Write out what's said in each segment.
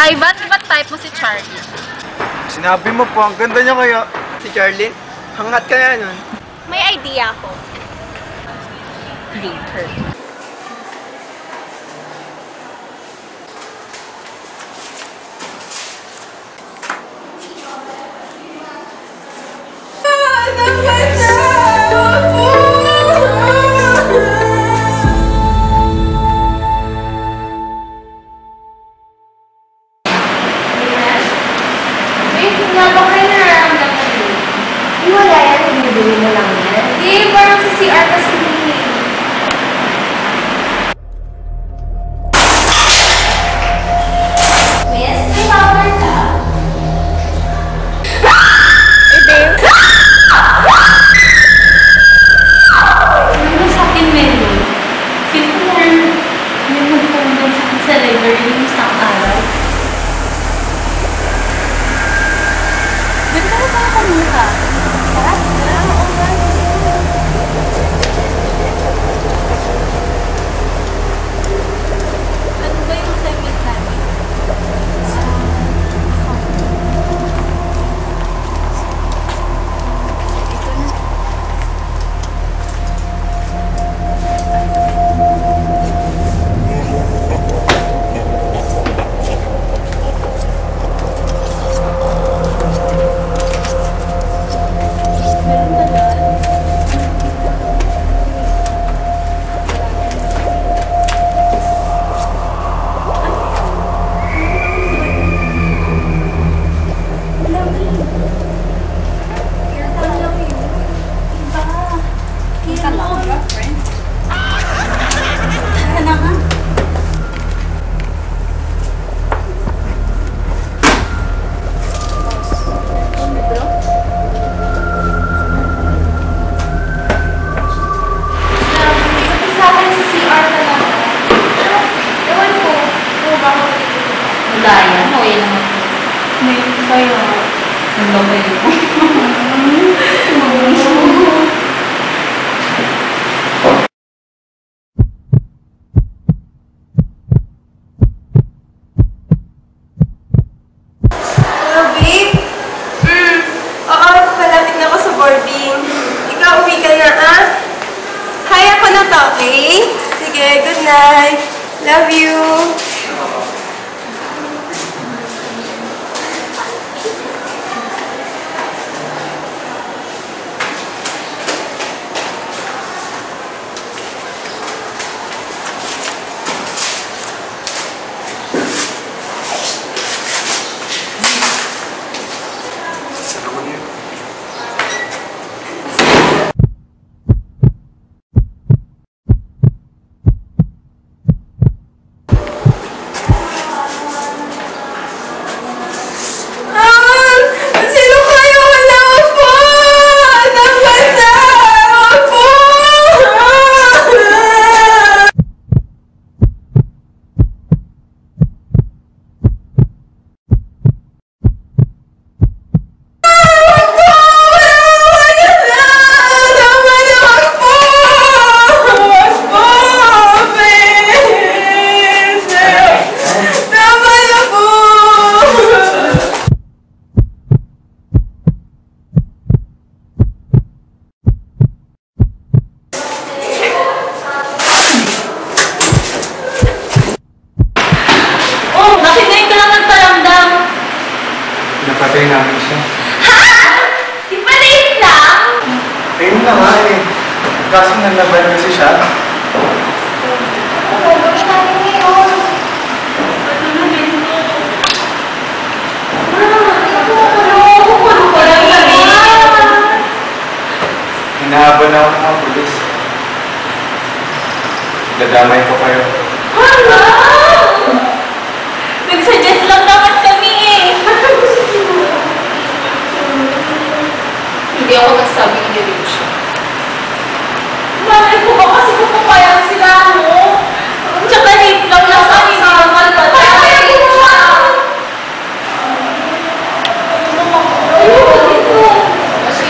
Ay, ba't type mo si Charlie? Sinabi mo po, ang ganda niya kaya. Si Charlie? Hangat kaya nun. May idea ako. Later. Wala yan, binibili mo lang yan. Hindi, parang sa CR kasi Miss, may power ka. ano sa akin meron? Feel ko na may magtulong sa akin sa library yung isang araw. Ganda na ba ako mukha? Ano ba yung segment natin? Wala yan. O yan naman. May kaya. Ang lamay mo. Hello, babe? Oo, palapit na ako sa boarding. Ikaw, uwi ka na, ah? Kaya ko na to, okay? Sige, good night. Love you. Napatay namin siya. Ha? Di ba late lang? Ayun na nga eh. Kaso nalaban kasi siya. Oo, bakit namin ngayon? Ano na nito? Hinahabol na ako ng mga pulis. Dadamay ko kayo. Hala! Nag-suggest lang naman kami eh. Hindi ako nagsabi ni Derecho. Malay ko ba kasi pupapayag sila mo? Tsaka late lang nasa hindi naman patay. Ayun, dito. Kasi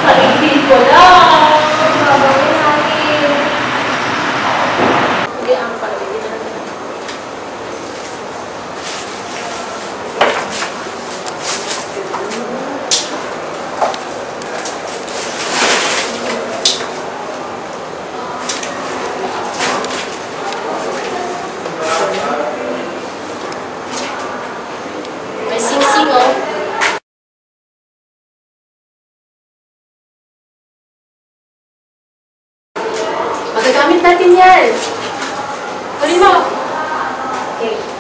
kalibin ko lang. Babawin natin. Hindi ang kalibin natin. yan. Huli mo! Okay.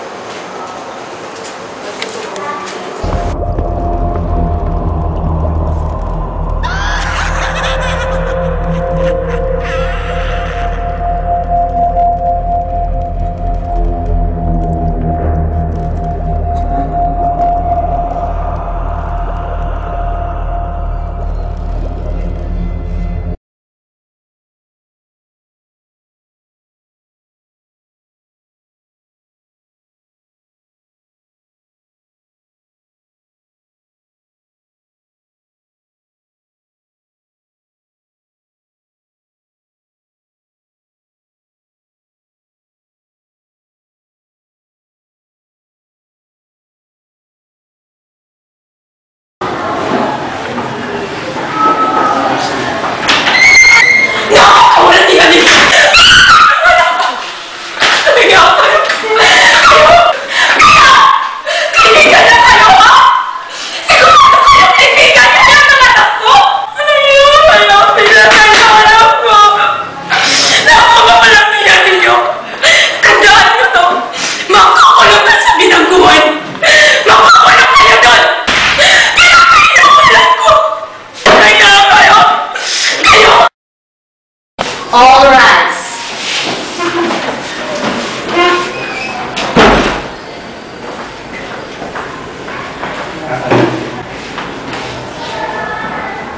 All rise.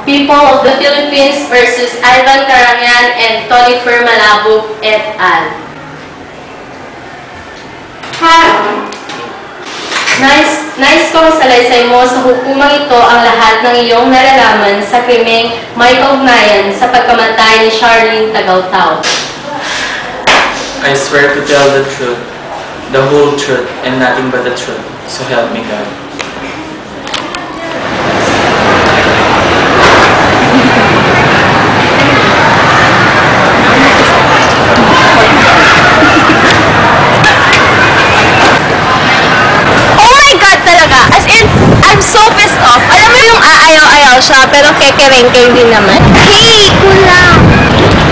People of the Philippines versus Ivan Karangian and Tonifer Malabog et al. Nais kong salaysay mo sa hukumang ito ang lahat ng iyong nalalaman sa krimeng may ugnayan sa pagkamatay ni Charlene Tagawtaw. I swear to tell the truth, the whole truth, and nothing but the truth. So help me God. Aayaw-ayaw siya, pero kekerengkeng din naman. Hey, kulang!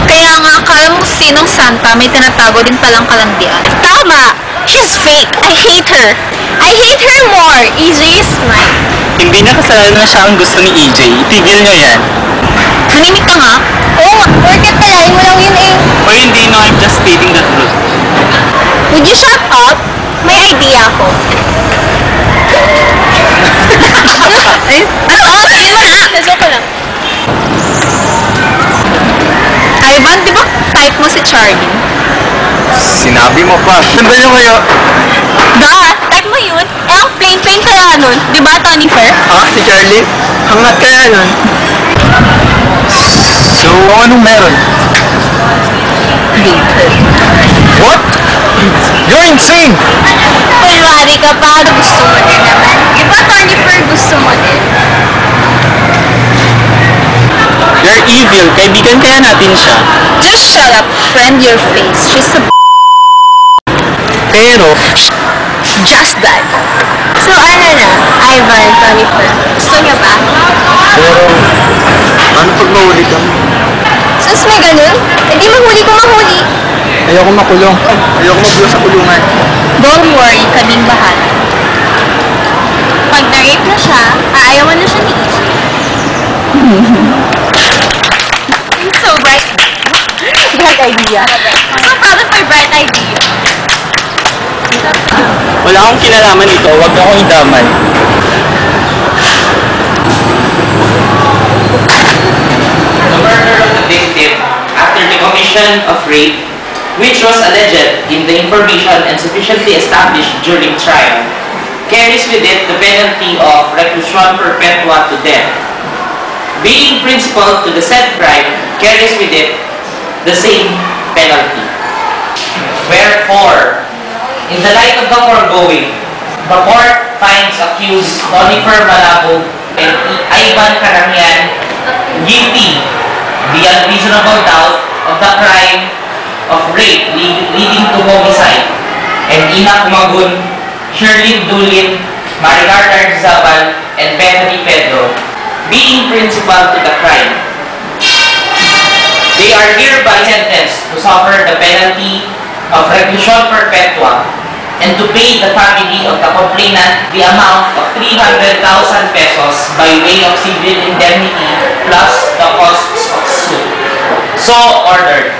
Kaya nga, akala mo sinong Santa, may tinatago din palang kalandian. Tama! She's fake! I hate her! I hate her more! EJ is mine. Hindi na kasalanan na siya ang gusto ni EJ. Itigil niyo yan. Manimik ka nga? Oo nga, porket kalahin mo lang yun eh. Or hindi, no, I'm just stating the truth. Would you shut up? May idea ako. Ay, ano? Sige mo na! Naso ko lang. Ivan, di ba type mo si Charlene? Sinabi mo pa. Sanda niyo kayo. Type mo yun? Eh, ang plain-plain kaya nun. Di ba, Tonifer? Si Charlie? Hangat kaya nun. So, anong meron? What? You're insane! Pulwari ka pa. Gusto mo din naman. Di ba, Tonifer, gusto mo din? You're evil. Kaibigan kaya natin siya. Just shut up. Friend your face. She's a Pero, just that. So, ano na? Ivan, Tonifer. Gusto niya ba? Pero, ano pag mahuli ka? Sus, may ganun? Eh di mahuli ko mahuli. Ayoko makulong. Ayoko magulo sa kulungan. Don't worry, kaming bahala. Pag na-rape na siya, aayawan na siya ni EJ. You're so bright. Bright idea. So proud of my bright idea. wala akong kinalaman dito. Huwag akong idamay. The murder of the victim after the commission of rape, which was alleged in the information and sufficiently established during trial, carries with it the penalty of reclusion perpetua to death. Being principal to the said crime carries with it the same penalty. Wherefore, in the light of the foregoing, the court finds accused Tonifer Malabog and Ivan Karangian guilty beyond reasonable doubt of the crime of rape leading to homicide, and Ina Kumagun, Sherlyn Dulin, Maricar Tarzabal, and Bethany Pedro being principal to the crime. They are hereby sentenced to suffer the penalty of reclusion perpetua and to pay the family of the complainant the amount of 300,000 pesos by way of civil indemnity plus the costs of suit. So ordered.